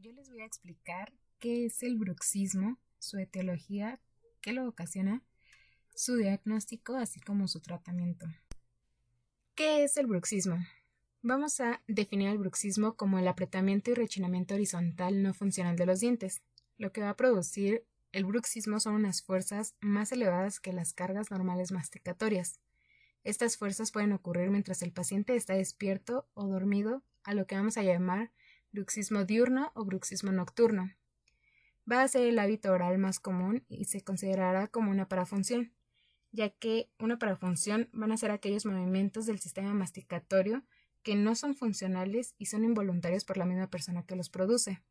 Yo les voy a explicar qué es el bruxismo, su etiología, qué lo ocasiona, su diagnóstico, así como su tratamiento. ¿Qué es el bruxismo? Vamos a definir el bruxismo como el apretamiento y rechinamiento horizontal no funcional de los dientes. Lo que va a producir el bruxismo son unas fuerzas más elevadas que las cargas normales masticatorias. Estas fuerzas pueden ocurrir mientras el paciente está despierto o dormido, a lo que vamos a llamar bruxismo diurno o bruxismo nocturno. Va a ser el hábito oral más común y se considerará como una parafunción, ya que una parafunción van a ser aquellos movimientos del sistema masticatorio que no son funcionales y son involuntarios por la misma persona que los produce.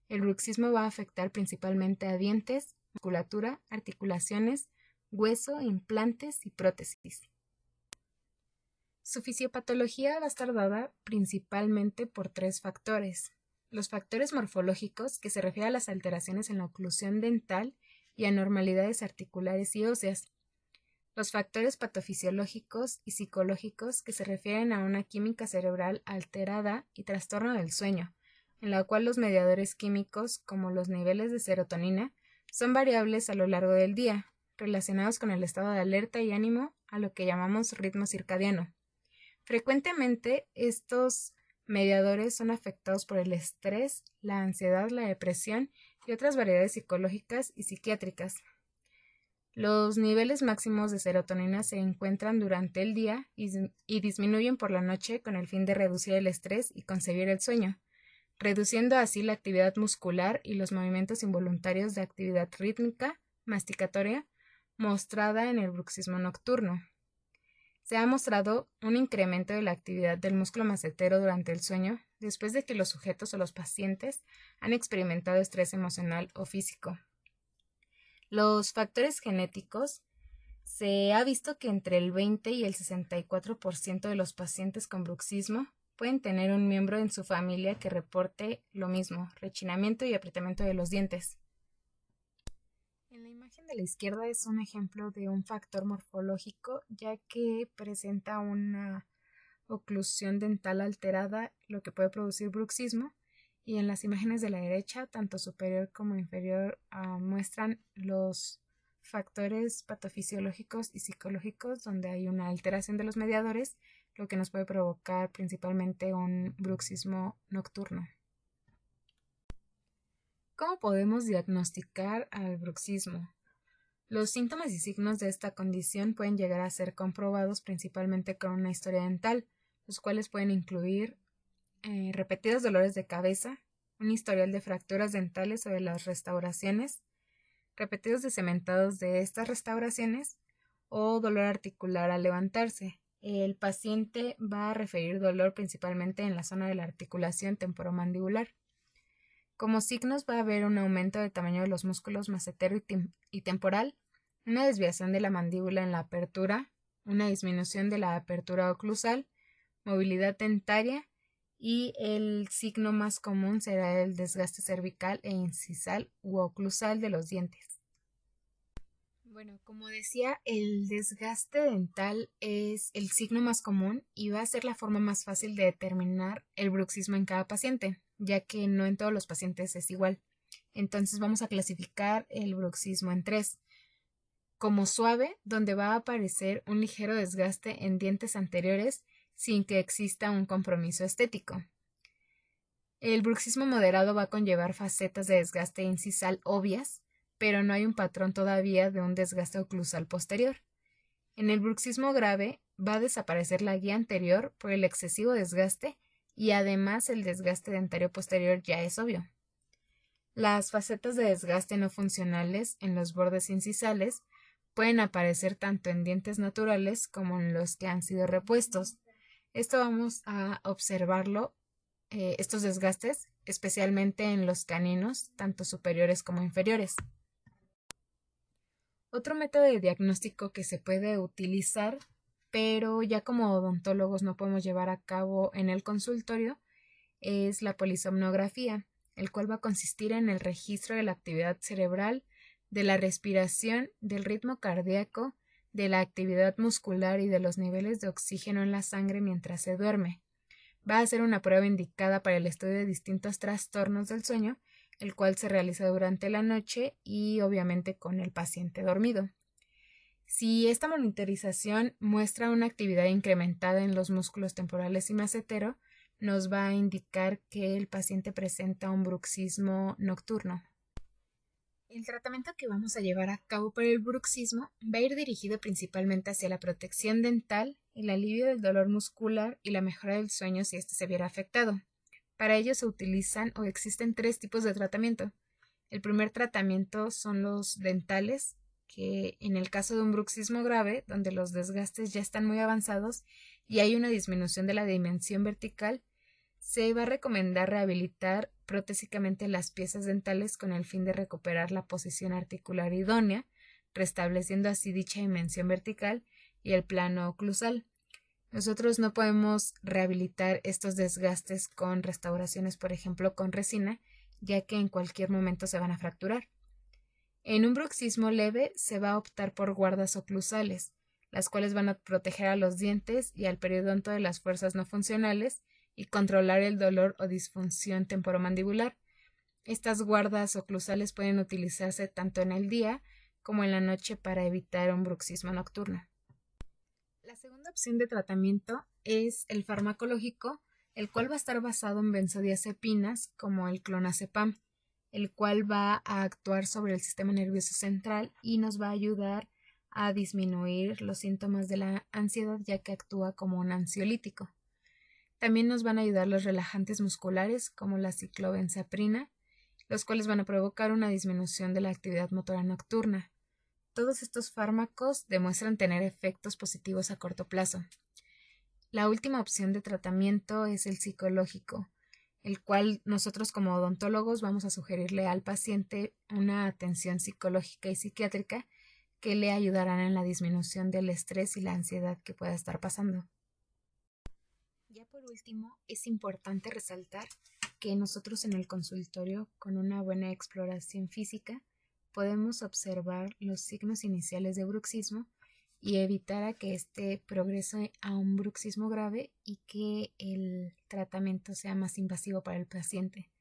El bruxismo va a afectar principalmente a dientes, musculatura, articulaciones, hueso, implantes y prótesis. Su fisiopatología va a estar dada principalmente por tres factores. Los factores morfológicos, que se refieren a las alteraciones en la oclusión dental y anormalidades articulares y óseas. Los factores patofisiológicos y psicológicos, que se refieren a una química cerebral alterada y trastorno del sueño, en la cual los mediadores químicos, como los niveles de serotonina, son variables a lo largo del día, relacionados con el estado de alerta y ánimo, a lo que llamamos ritmo circadiano. Frecuentemente, estos mediadores son afectados por el estrés, la ansiedad, la depresión y otras variedades psicológicas y psiquiátricas. Los niveles máximos de serotonina se encuentran durante el día y disminuyen por la noche con el fin de reducir el estrés y concebir el sueño, reduciendo así la actividad muscular y los movimientos involuntarios de actividad rítmica, masticatoria, mostrada en el bruxismo nocturno. Se ha mostrado un incremento de la actividad del músculo macetero durante el sueño después de que los sujetos o los pacientes han experimentado estrés emocional o físico. Los factores genéticos. Se ha visto que entre el 20 y el 64% de los pacientes con bruxismo pueden tener un miembro en su familia que reporte lo mismo, rechinamiento y apretamiento de los dientes. En la imagen de la izquierda es un ejemplo de un factor morfológico, ya que presenta una oclusión dental alterada, lo que puede producir bruxismo, y en las imágenes de la derecha, tanto superior como inferior, muestran los factores patofisiológicos y psicológicos donde hay una alteración de los mediadores, lo que nos puede provocar principalmente un bruxismo nocturno. ¿Cómo podemos diagnosticar al bruxismo? Los síntomas y signos de esta condición pueden llegar a ser comprobados principalmente con una historia dental, los cuales pueden incluir repetidos dolores de cabeza, un historial de fracturas dentales o de las restauraciones, repetidos descementados de estas restauraciones o dolor articular al levantarse. El paciente va a referir dolor principalmente en la zona de la articulación temporomandibular. Como signos va a haber un aumento del tamaño de los músculos macetero y temporal, una desviación de la mandíbula en la apertura, una disminución de la apertura oclusal, movilidad dentaria y el signo más común será el desgaste cervical e incisal u oclusal de los dientes. Bueno, como decía, el desgaste dental es el signo más común y va a ser la forma más fácil de determinar el bruxismo en cada paciente, ya que no en todos los pacientes es igual. Entonces vamos a clasificar el bruxismo en tres. Como suave, donde va a aparecer un ligero desgaste en dientes anteriores sin que exista un compromiso estético. El bruxismo moderado va a conllevar facetas de desgaste incisal obvias, pero no hay un patrón todavía de un desgaste oclusal posterior. En el bruxismo grave va a desaparecer la guía anterior por el excesivo desgaste y además el desgaste dentario posterior ya es obvio. Las facetas de desgaste no funcionales en los bordes incisales pueden aparecer tanto en dientes naturales como en los que han sido repuestos. Esto vamos a observarlo, estos desgastes, especialmente en los caninos, tanto superiores como inferiores. Otro método de diagnóstico que se puede utilizar, pero ya como odontólogos no podemos llevar a cabo en el consultorio, es la polisomnografía, el cual va a consistir en el registro de la actividad cerebral, de la respiración, del ritmo cardíaco, de la actividad muscular y de los niveles de oxígeno en la sangre mientras se duerme. Va a ser una prueba indicada para el estudio de distintos trastornos del sueño, el cual se realiza durante la noche y obviamente con el paciente dormido. Si esta monitorización muestra una actividad incrementada en los músculos temporales y macetero, nos va a indicar que el paciente presenta un bruxismo nocturno. El tratamiento que vamos a llevar a cabo para el bruxismo va a ir dirigido principalmente hacia la protección dental, el alivio del dolor muscular y la mejora del sueño si éste se viera afectado. Para ello se utilizan o existen 3 tipos de tratamiento. El primer tratamiento son los dentales, que en el caso de un bruxismo grave, donde los desgastes ya están muy avanzados y hay una disminución de la dimensión vertical, se va a recomendar rehabilitar protésicamente las piezas dentales con el fin de recuperar la posición articular idónea, restableciendo así dicha dimensión vertical y el plano oclusal. Nosotros no podemos rehabilitar estos desgastes con restauraciones, por ejemplo, con resina, ya que en cualquier momento se van a fracturar. En un bruxismo leve se va a optar por guardas oclusales, las cuales van a proteger a los dientes y al periodonto de las fuerzas no funcionales y controlar el dolor o disfunción temporomandibular. Estas guardas oclusales pueden utilizarse tanto en el día como en la noche para evitar un bruxismo nocturno. La segunda opción de tratamiento es el farmacológico, el cual va a estar basado en benzodiazepinas como el clonazepam, el cual va a actuar sobre el sistema nervioso central y nos va a ayudar a disminuir los síntomas de la ansiedad, ya que actúa como un ansiolítico. También nos van a ayudar los relajantes musculares como la ciclobenzaprina, los cuales van a provocar una disminución de la actividad motora nocturna. Todos estos fármacos demuestran tener efectos positivos a corto plazo. La última opción de tratamiento es el psicológico, el cual nosotros como odontólogos vamos a sugerirle al paciente una atención psicológica y psiquiátrica que le ayudarán en la disminución del estrés y la ansiedad que pueda estar pasando. Ya por último, es importante resaltar que nosotros en el consultorio, con una buena exploración física, podemos observar los signos iniciales de bruxismo y evitar a que éste progrese a un bruxismo grave y que el tratamiento sea más invasivo para el paciente.